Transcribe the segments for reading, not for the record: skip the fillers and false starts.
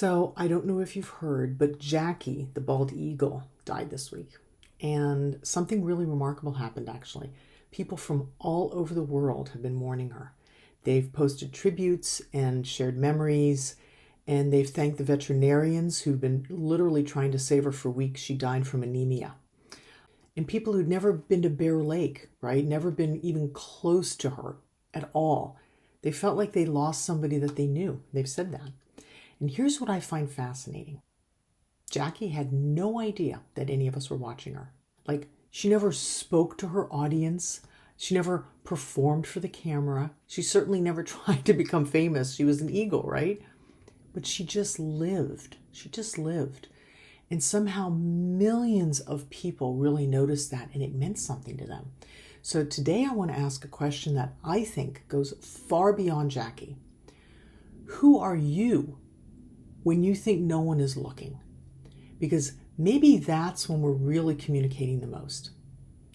So I don't know if you've heard, but Jackie, the bald eagle, died this week. And something really remarkable happened, actually. People from all over the world have been mourning her. They've posted tributes and shared memories, and they've thanked the veterinarians who've been literally trying to save her for weeks. She died from anemia. And people who'd never been to Bear Lake, right? Never been even close to her at all. They felt like they lost somebody that they knew. They've said that. And here's what I find fascinating. Jackie had no idea that any of us were watching her. Like, she never spoke to her audience. She never performed for the camera. She certainly never tried to become famous. She was an eagle, right? But she just lived. She just lived. And somehow millions of people really noticed that, and it meant something to them. So today I want to ask a question that I think goes far beyond Jackie. Who are you when you think no one is looking? Because maybe that's when we're really communicating the most.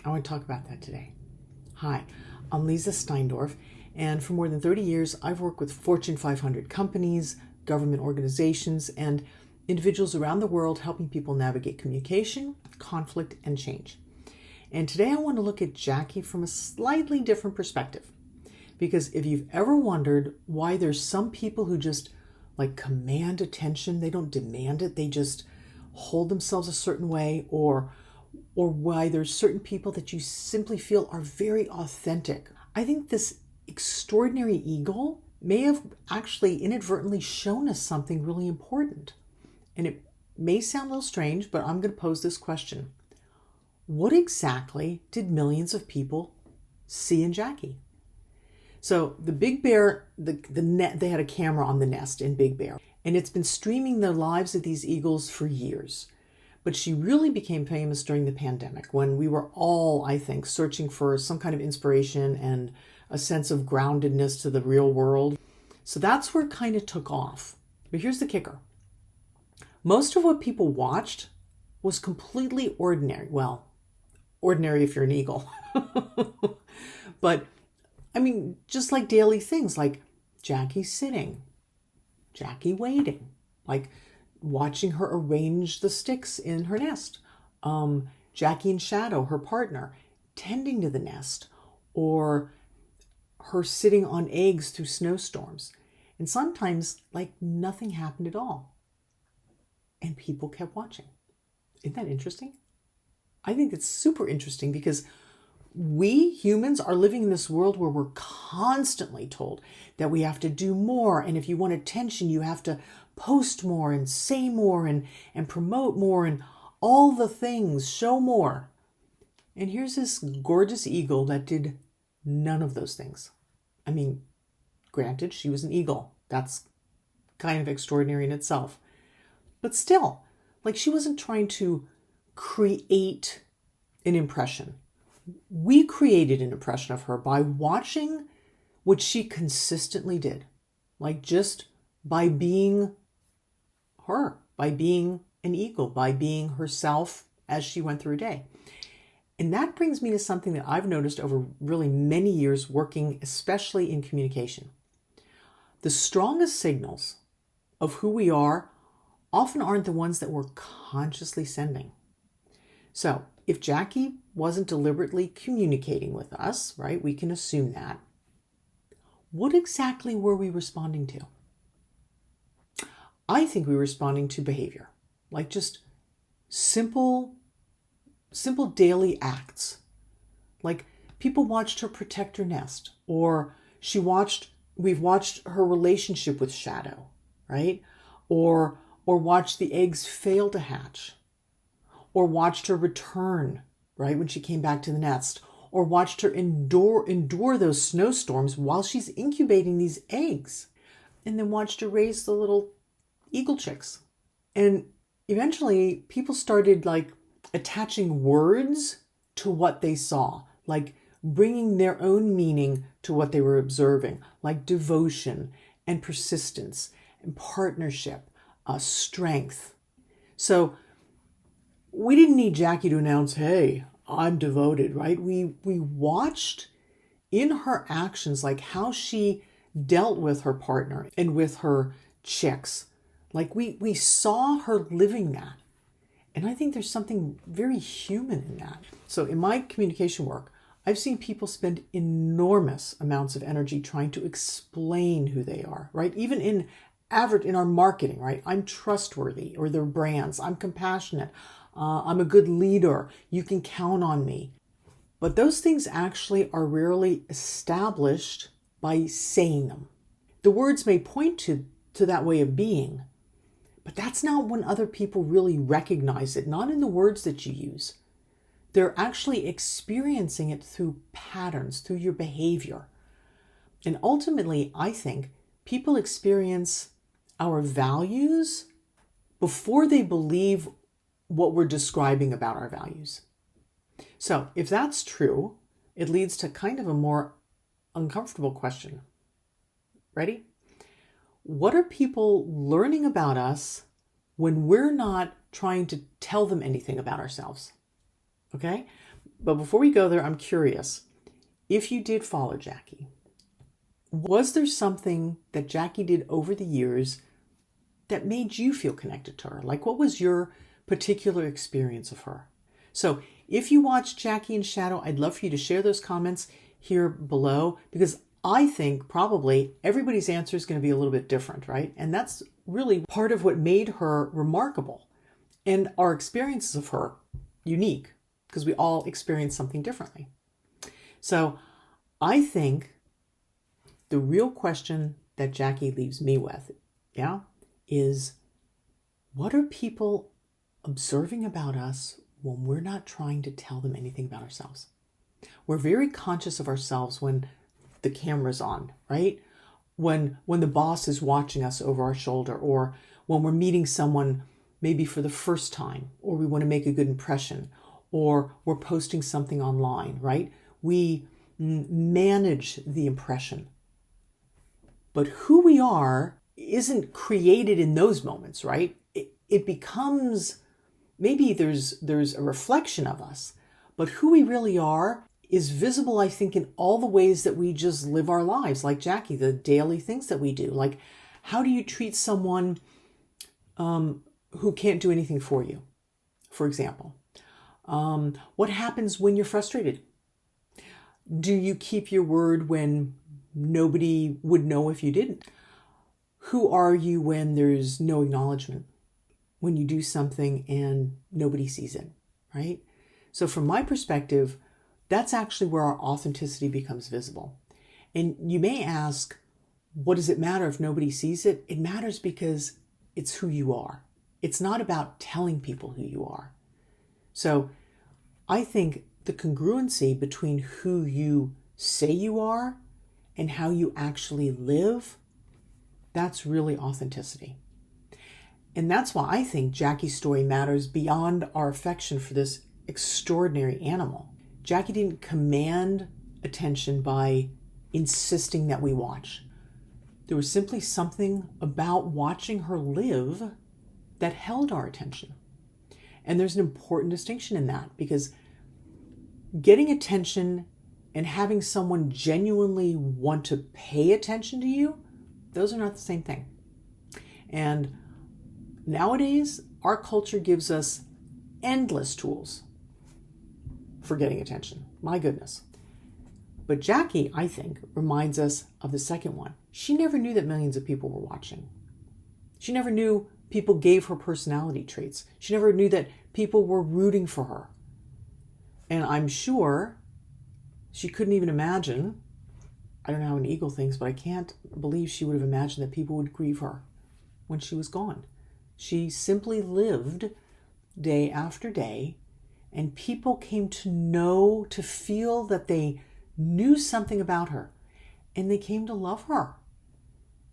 I want to talk about that today. Hi, I'm Leeza Steindorf, and for more than 30 years, I've worked with Fortune 500 companies, government organizations, and individuals around the world helping people navigate communication, conflict, and change. And today I want to look at Jackie from a slightly different perspective. Because if you've ever wondered why there's some people who just command attention, they don't demand it, they just hold themselves a certain way, or why there's certain people that you simply feel are very authentic. I think this extraordinary eagle may have actually inadvertently shown us something really important. And it may sound a little strange, but I'm going to pose this question. What exactly did millions of people see in Jackie? So the Big Bear, they had a camera on the nest in Big Bear, and it's been streaming the lives of these eagles for years. But she really became famous during the pandemic when we were all, I think, searching for some kind of inspiration and a sense of groundedness to the real world. So that's where it kind of took off. But here's the kicker. Most of what people watched was completely ordinary. Well, ordinary if you're an eagle. But I mean, just like daily things like Jackie sitting, Jackie waiting, like watching her arrange the sticks in her nest, Jackie and Shadow, her partner, tending to the nest, or her sitting on eggs through snowstorms. And sometimes nothing happened at all. And people kept watching. Isn't that interesting? I think it's super interesting because we humans are living in this world where we're constantly told that we have to do more. And if you want attention, you have to post more and say more and promote more and all the things, show more. And here's this gorgeous eagle that did none of those things. I mean, granted, she was an eagle. That's kind of extraordinary in itself. But still, she wasn't trying to create an impression. We created an impression of her by watching what she consistently did. Just by being her, by being an eagle, by being herself as she went through a day. And that brings me to something that I've noticed over really many years working, especially in communication. The strongest signals of who we are often aren't the ones that we're consciously sending. So if Jackie wasn't deliberately communicating with us, right, we can assume that. What exactly were we responding to? I think we were responding to behavior, just simple daily acts. People watched her protect her nest, or we've watched her relationship with Shadow, right? Or watched the eggs fail to hatch, or watched her return, right, when she came back to the nest, or watched her endure those snowstorms while she's incubating these eggs, and then watched her raise the little eagle chicks. And eventually people started attaching words to what they saw, bringing their own meaning to what they were observing, like devotion and persistence and partnership, strength. So we didn't need Jackie to announce, hey, I'm devoted, right? We watched in her actions, how she dealt with her partner and with her chicks, Like we saw her living that. And I think there's something very human in that. So in my communication work, I've seen people spend enormous amounts of energy trying to explain who they are, right? Even in our marketing, right? I'm trustworthy, or their brands. I'm compassionate. I'm a good leader. You can count on me. But those things actually are rarely established by saying them. The words may point to that way of being, but that's not when other people really recognize it, not in the words that you use. They're actually experiencing it through patterns, through your behavior. And ultimately, I think people experience our values before they believe what we're describing about our values. So if that's true, it leads to kind of a more uncomfortable question. Ready? What are people learning about us when we're not trying to tell them anything about ourselves? Okay? But before we go there, I'm curious. If you did follow Jackie, was there something that Jackie did over the years that made you feel connected to her? Like, what was your particular experience of her? So if you watched Jackie in Shadow, I'd love for you to share those comments here below, because I think probably everybody's answer is going to be a little bit different, right? And that's really part of what made her remarkable, and our experiences of her unique, because we all experience something differently. So I think the real question that Jackie leaves me with, is what are people observing about us when we're not trying to tell them anything about ourselves? We're very conscious of ourselves when the camera's on, right? When the boss is watching us over our shoulder, or when we're meeting someone maybe for the first time, or we want to make a good impression, or we're posting something online, right? We manage the impression. But who we are isn't created in those moments, right? It becomes, maybe there's a reflection of us, but who we really are is visible, I think, in all the ways that we just live our lives, like Jackie, the daily things that we do. Like, how do you treat someone who can't do anything for you, for example? What happens when you're frustrated? Do you keep your word when nobody would know if you didn't? Who are you when there's no acknowledgement? When you do something and nobody sees it, right? So from my perspective, that's actually where our authenticity becomes visible. And you may ask, what does it matter if nobody sees it? It matters because it's who you are. It's not about telling people who you are. So I think the congruency between who you say you are and how you actually live, that's really authenticity. And that's why I think Jackie's story matters beyond our affection for this extraordinary animal. Jackie didn't command attention by insisting that we watch. There was simply something about watching her live that held our attention. And there's an important distinction in that, because getting attention and having someone genuinely want to pay attention to you, those are not the same thing. And nowadays, our culture gives us endless tools for getting attention. My goodness. But Jackie, I think, reminds us of the second one. She never knew that millions of people were watching. She never knew people gave her personality traits. She never knew that people were rooting for her. And I'm sure she couldn't even imagine, I don't know how an eagle thinks, but I can't believe she would have imagined that people would grieve her when she was gone. She simply lived day after day, and people came to know, to feel that they knew something about her, and they came to love her.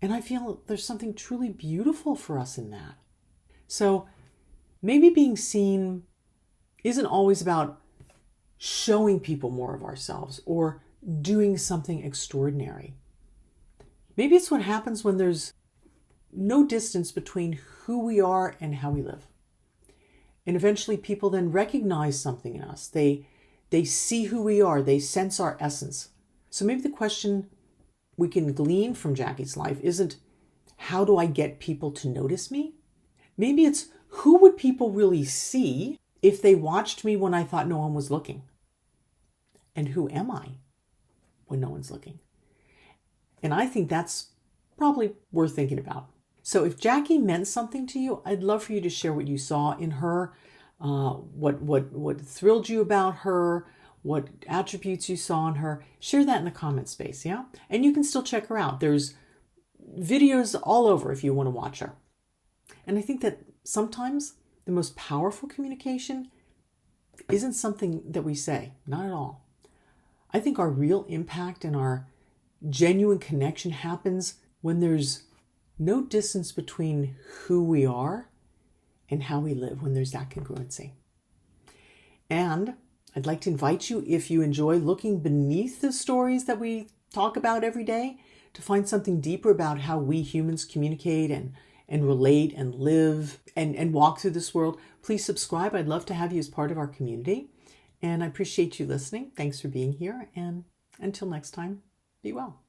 And I feel there's something truly beautiful for us in that. So maybe being seen isn't always about showing people more of ourselves or doing something extraordinary. Maybe it's what happens when there's no distance between who we are and how we live. And eventually people then recognize something in us. They see who we are. They sense our essence. So maybe the question we can glean from Jackie's life isn't how do I get people to notice me? Maybe it's who would people really see if they watched me when I thought no one was looking? And who am I when no one's looking? And I think that's probably worth thinking about. So if Jackie meant something to you, I'd love for you to share what you saw in her, what thrilled you about her, what attributes you saw in her. Share that in the comment space, yeah? And you can still check her out. There's videos all over if you want to watch her. And I think that sometimes the most powerful communication isn't something that we say, not at all. I think our real impact and our genuine connection happens when there's no distance between who we are and how we live, when there's that congruency. And I'd like to invite you, if you enjoy looking beneath the stories that we talk about every day, to find something deeper about how we humans communicate and relate and live and walk through this world, please subscribe. I'd love to have you as part of our community. And I appreciate you listening. Thanks for being here. And until next time, be well.